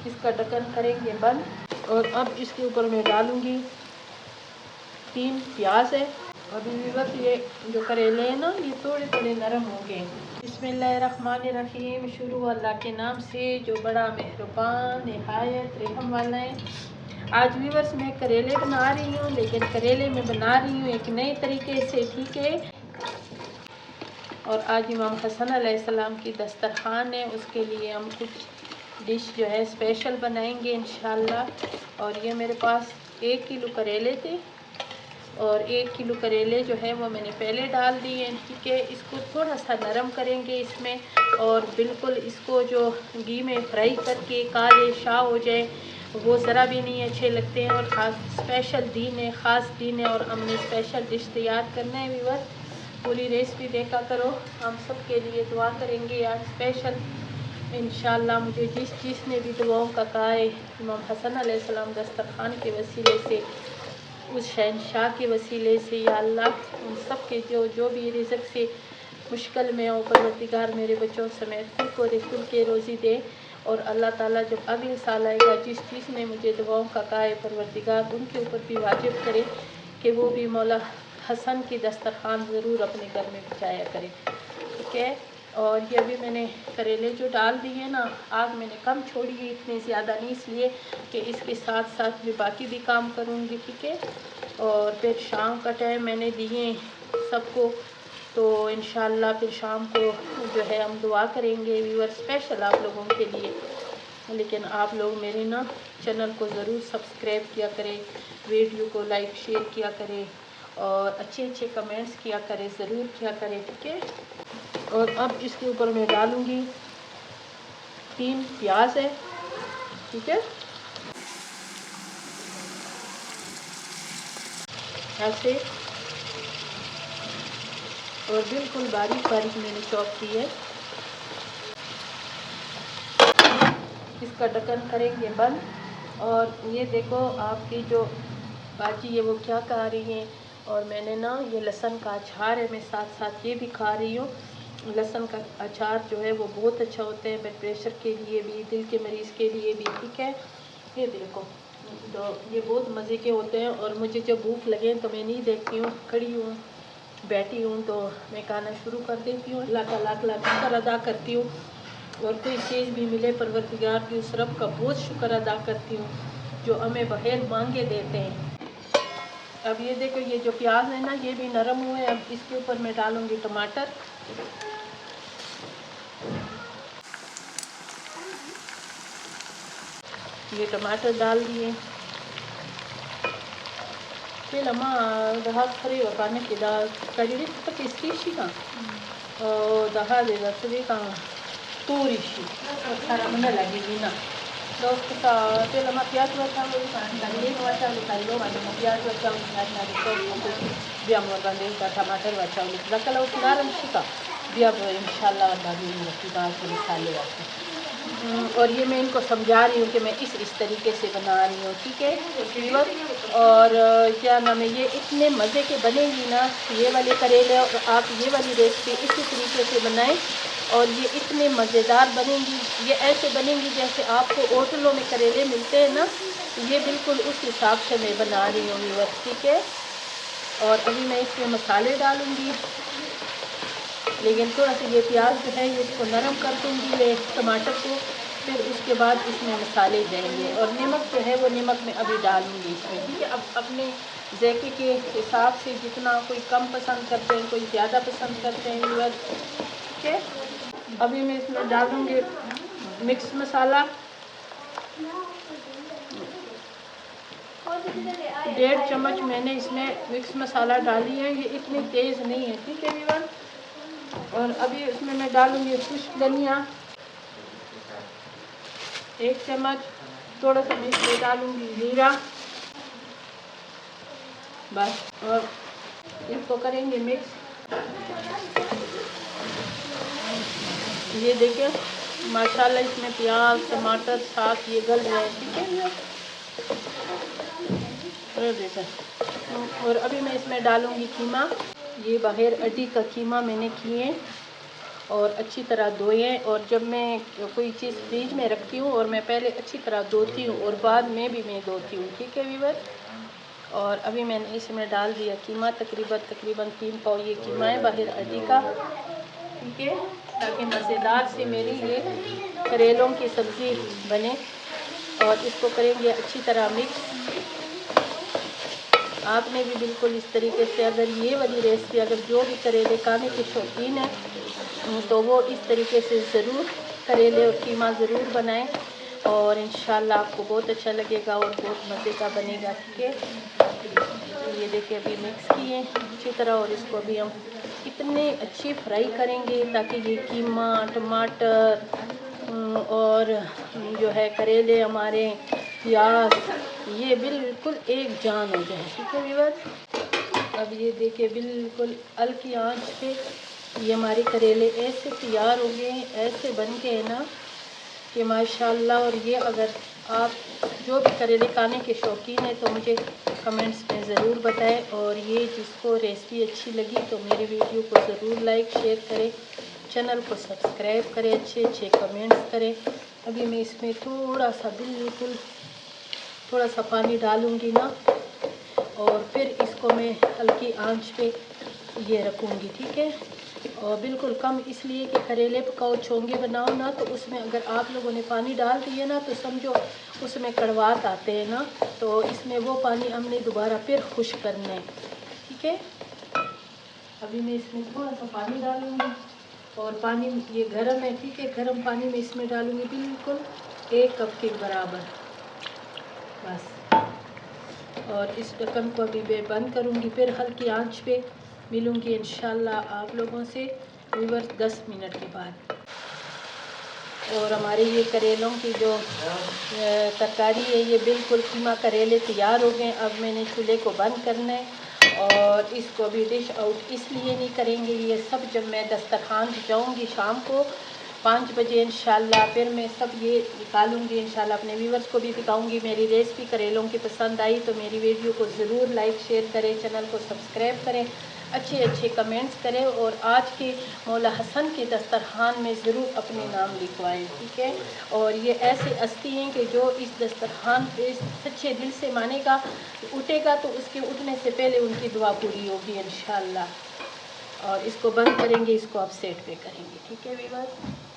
इसका ढक्कन करेंगे बंद। और अब इसके ऊपर मैं डालूँगी 3 प्याज है। अभी भी बस ये जो करेले हैं ना, ये थोड़े थोड़े नरम हो गए। बिस्मिल्लाहिर्रहमानिर्रहीम। शुरू अल्लाह के नाम से जो बड़ा मेहरबान निहायत रहम वाला है। आज व्यूअर्स मैं करेले बना रही हूँ, लेकिन करेले में बना रही हूँ एक नए तरीके से, ठीक है। और आज इमाम हसन अलैहिस्सलाम की दस्तरखान है, उसके लिए हम कुछ डिश जो है स्पेशल बनाएंगे इंशाल्लाह। और ये मेरे पास 1 किलो करेले थे और 1 किलो करेले जो है वो मैंने पहले डाल दिए, ठीक है। इसको थोड़ा सा नरम करेंगे इसमें, और बिल्कुल इसको जो घी में फ्राई करके काले शाह हो जाए, वो ज़रा भी नहीं अच्छे लगते हैं। और ख़ास स्पेशल दिन है, ख़ास दिन है, और हमने स्पेशल डिश तैयार करना है व्यूअर। पूरी रेसिपी देखा करो, हम सब के लिए दुआ करेंगे आज स्पेशल इंशाल्लाह। मुझे जिसने भी दुआओं का कहा है, इमाम हसन अलैहिस्सलाम दस्तरखान के वसीले से, उस शहनशाह के वसीले से, या अल्लाह उन सब के जो भी रिज़्क़ से मुश्किल में हो, परवरदिगार मेरे बच्चों समेत खुल के रोज़ी दे। और अल्लाह ताला जब अगले साल आएगा, जिस चीज़ ने मुझे दुआओं का कहा है, परवरदिगार उनके ऊपर भी वाजिब करे कि वो भी मौला हसन की दस्तरखान ज़रूर अपने घर में बिछाया करें, ठीक है। और ये अभी मैंने करेले जो डाल दिए ना, आग मैंने कम छोड़ी है, इतने ज़्यादा नहीं, इसलिए कि इसके साथ साथ मैं बाकी भी काम करूँगी, ठीक है। और फिर शाम का टाइम मैंने दिए सबको, तो इंशाल्लाह फिर शाम को जो है हम दुआ करेंगे व्यूअर स्पेशल आप लोगों के लिए। लेकिन आप लोग मेरे ना चैनल को ज़रूर सब्सक्राइब किया करें, वीडियो को लाइक शेयर किया करें, और अच्छे कमेंट्स किया करें, ज़रूर किया करें, ठीक है। और अब इसके ऊपर मैं डालूँगी 3 प्याज है, ठीक है। ऐसे, और बिल्कुल बारीक बारीक मैंने चॉप की है। इसका ढक्कन करेंगे बंद। और ये देखो आपकी जो बाजी है वो क्या खा रही हैं। और मैंने ना ये लहसुन का अचार है, मैं साथ साथ ये भी खा रही हूँ। लहसुन का अचार जो है वो बहुत अच्छा होता है ब्लड प्रेशर के लिए भी, दिल के मरीज़ के लिए भी, ठीक है। ये देखो, तो ये बहुत मज़े के होते हैं। और मुझे जब भूख लगे तो मैं नहीं देखती हूँ, खड़ी हूँ, बैठी हूँ, तो मैं खाना शुरू कर देती हूँ। अल्लाह का लाख लाख शुक्र अदा करती हूँ, और कोई चीज़ भी मिले परवरदिगार की उस रब का बहुत शुक्र अदा करती हूँ जो हमें बगैर मांगे देते हैं। अब ये देखो, ये जो प्याज है ना, ये भी नरम हुए। अब इसके ऊपर मैं डालूँगी टमाटर। ये टमाटर डाल दिए। फिर अम्मा दहा खरी वकाने की दाल कड़ी तो किसकी शी का दहा दे दसरी का तूरीशी सारा मंडा लगेगी ना दोस्त का। फिर अम्मा प्याज बचा वो ये बचा निकाल लो, मैंने प्याज बचा तो बिया मोर दे का टमाटर बचा लकल उतारम शिका बिया इंशाल्लाह दादी रखी बात मसाले वाले। और ये मैं इनको समझा रही हूँ कि मैं इस तरीके से बना रही हूँ, ठीक है। और क्या नाम है, ये इतने मज़े के बनेगी ना ये वाले करेले, और आप ये वाली रेसिपी इसी तरीके से बनाएं और ये इतने मज़ेदार बनेंगी। ये ऐसे बनेंगी जैसे आपको होटलों में करेले मिलते हैं ना, ये बिल्कुल उस हिसाब से मैं बना रही हूँ बस, ठीक है। और अभी मैं इसमें मसाले डालूँगी, लेकिन थोड़ा सा ये प्याज जो है ये इसको नरम कर दूँगी मैं टमाटर को। फिर उसके बाद इसमें मसाले जाएंगे, और नमक जो है वो नमक में अभी डालूँगी इसमें, ठीक है। अब अपने जायके के हिसाब से, जितना कोई कम पसंद करते हैं, कोई ज़्यादा पसंद करते हैं व्यूअर, ठीक है। अभी मैं इसमें डालूँगी मिक्स मसाला 1.5 चम्मच मैंने इसमें मिक्स मसाला डाली है। ये इतनी तेज़ नहीं है, ठीक है व्यूअर। और अभी इसमें मैं डालूँगी खुश्क धनिया 1 चम्मच, थोड़ा सा मैं इसमें डालूँगी जीरा, बस। और इसको करेंगे मिक्स। ये देखिए माशाल्लाह इसमें प्याज टमाटर साथ ये गल रहे हैं, ठीक है। और देखिए, और अभी मैं इसमें डालूँगी कीमा। ये बाहर अड्डी का कीमा मैंने किए और अच्छी तरह धोएं। और जब मैं कोई चीज़ फ्रिज में रखती हूँ और मैं पहले अच्छी तरह धोती हूँ और बाद में भी मैं धोती हूँ, ठीक है व्यूअर। और अभी मैंने इसमें डाल दिया कीमा, तकरीबन 3 पाव ये कीमा है बाहर अड्डी का, ठीक है, ताकि मज़ेदार से मेरी ये करेलों की सब्ज़ी बने। और इसको करेंगे अच्छी तरह मिक्स। आपने भी बिल्कुल इस तरीके से, अगर ये वाली रेसिपी अगर जो भी करेले खाने के शौकीन है तो वो इस तरीके से ज़रूर करेले और कीमा ज़रूर बनाएं और इंशाल्लाह आपको बहुत अच्छा लगेगा और बहुत मज़े का बनेगा, ठीक है। ये देखिए अभी मिक्स किए अच्छी तरह और इसको अभी हम इतने अच्छी फ्राई करेंगे ताकि ये कीमा, टमाटर और जो है करेले हमारे, प्याज, ये बिल्कुल एक जान हो जाए, ठीक है व्यूअर्स। अब ये देखिए बिल्कुल हल्की आंच पे ये हमारे करेले ऐसे तैयार हो गए हैं, ऐसे बन गए हैं ना कि माशाल्लाह। और ये अगर आप जो भी करेले खाने के शौकीन हैं तो मुझे कमेंट्स में ज़रूर बताएं। और ये जिसको रेसिपी अच्छी लगी तो मेरी वीडियो को ज़रूर लाइक शेयर करें, चैनल को सब्सक्राइब करें, अच्छे अच्छे कमेंट्स करें। अभी मैं इसमें थोड़ा सा बिल्कुल थोड़ा सा पानी डालूँगी ना और फिर इसको मैं हल्की आंच पे ये रखूँगी, ठीक है। और बिल्कुल कम, इसलिए कि करेले पकाओ छोंगे बनाओ ना तो उसमें अगर आप लोगों ने पानी डाल दिए ना तो समझो उसमें कड़वाहट आते हैं ना, तो इसमें वो पानी हमने दोबारा फिर खुश्क करना है, ठीक है। अभी मैं इसमें थोड़ा सा पानी डालूँगी और पानी ये गर्म है, ठीक है। गर्म पानी में इसमें डालूँगी बिल्कुल 1 कप के बराबर बस। और इस ढक्कन को अभी मैं बंद करूँगी, फिर हल्की आंच पे मिलूँगी इंशाल्लाह आप लोगों से व्यूअर्स 10 मिनट के बाद। और हमारे ये करेलों की जो तरकारी है ये बिल्कुल कीमा करेले तैयार हो गए। अब मैंने चूल्हे को बंद करना है और इसको अभी डिश आउट इसलिए नहीं करेंगे, ये सब जब मैं दस्तरखान जाऊँगी शाम को 5 बजे इंशाल्लाह, फिर मैं सब ये निकालूंगी इंशाल्लाह, अपने व्यूवर्स को भी दिखाऊंगी। मेरी रेसिपी करेलों की पसंद आई तो मेरी वीडियो को ज़रूर लाइक शेयर करें, चैनल को सब्सक्राइब करें, अच्छे अच्छे कमेंट्स करें और आज के मौला हसन के दस्तरखान में ज़रूर अपने नाम लिखवाएं, ठीक है। और ये ऐसे हस्ती हैं कि जो इस दस्तरखान पे सच्चे दिल से मानेगा, उठेगा तो उसके उठने से पहले उनकी दुआ पूरी होगी इंशाल्लाह। और इसको बंद करेंगे, इसको आप सेट पे करेंगे, ठीक है व्यूअर्स।